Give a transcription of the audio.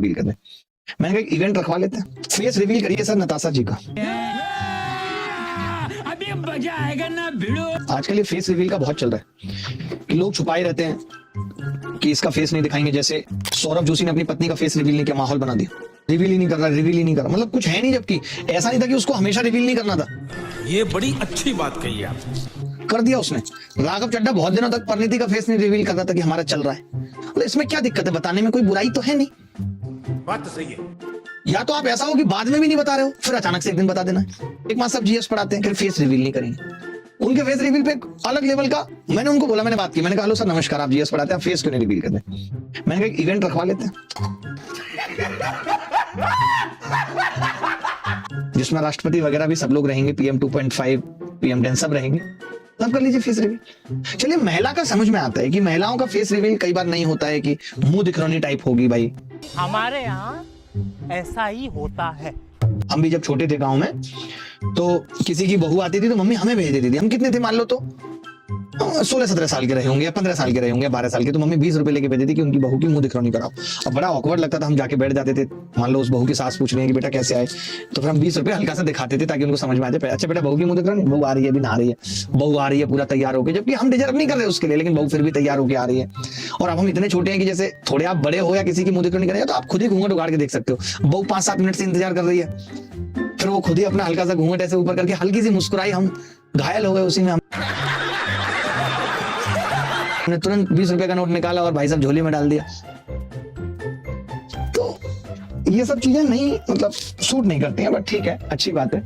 Reveal कर दे। मैंने कहा इवेंट रखवा लेते हैं, फेस रिवील करिए सर नताशा जी का। अभी मजा आएगा ना भिड़ो। आजकल ये फेस रिवील का बहुत चल रहा है कि लोग छुपाए रहते हैं कि इसका फेस नहीं दिखाएंगे। जैसे सौरभ जोशी ने अपनी पत्नी का फेस रिवील नहीं किया, माहौल बना दिया, रिवील ही नहीं कर रहा, रिवील ही नहीं कर रहा, मतलब कुछ है नहीं। जबकि ऐसा नहीं था कि उसको हमेशा रिवील नहीं करना था, ये बड़ी अच्छी बात कही आप। कर दिया उसने। राघव चड्ढा बहुत दिनों तक परिणीति का फेस नहीं रिवील करता था कि हमारा चल रहा है। तो इसमें क्या दिक्कत है, बताने में कोई बुराई तो है नहीं। बात तो सही है। या तो आप ऐसा हो कि बाद में भी नहीं बता रहे हो, फिर अचानक से एक दिन बता देना है। एक मास सब जीएस पढ़ाते हैं, फिर फेस रिवील नहीं करेंगे। उनके फेस रिवील पे अलग लेवल का, मैंने उनको बोला, मैंने बात की, मैंने कहा हेलो सर नमस्कार, आप जीएस पढ़ाते हैं, फेस क्यों नहीं रिवील करते? मैंने कहा इवेंट रखवा लेते हैं जिसमें राष्ट्रपति वगैरह भी सब लोग रहेंगे, PM 2.5 PM 10 सब रहेंगे, तब कर लीजिए फेस रिवील। चलिए महिला का समझ में आता है कि महिलाओं का फेस रिवील कई बार नहीं होता है कि मुंह दिखरौनी टाइप होगी। भाई हमारे यहाँ ऐसा ही होता है। हम भी जब छोटे थे गांव में तो किसी की बहू आती थी तो मम्मी हमें भेज देती थी। हम कितने थे मान लो तो 16-17 साल के रहे होंगे या 15 साल के रहे होंगे, 12 साल के, तो मम्मी 20 रुपए लेके भेजती थी कि उनकी बहू की मुंह दिखरौनी कराओ। अब बड़ा ऑकवर्ड लगता था, हम जाके बैठ जाते थे, मान लो उस बहू की सास पूछ रही है कि बेटा कैसे आए, तो फिर हम 20 रुपए हल्का सा दिखाते थे ताकि उनको समझ में आ जाए, अच्छा बेटा बहू की मुंह दिखरौनी, बहू आ रही है, अभी नहा रही है, बहू आ रही है पूरा तैयार होकर, जबकि हम डिजर्व नहीं कर रहे उसके लिए, लेकिन बहू फिर भी तैयार होकर आ रही है। और अब हम इतने छोटे हैं कि जैसे थोड़े आप बड़े हो या किसी की मुंह दिखरौनी करें तो आप खुद ही घूंघट उगाड़ के देख सकते हो। बहू 5-7 मिनट से इंतजार कर रही है, फिर वो खुद ही अपना हल्का सा घूंघट ऐसे ऊपर करके हल्की सी मुस्कुराई, हम घायल हो गए उसी में। हमने तुरंत 20 रुपए का नोट निकाला और भाई साहब झोली में डाल दिया। तो ये सब चीजें नहीं, मतलब सूट नहीं करती हैं, बट ठीक है, अच्छी बात है।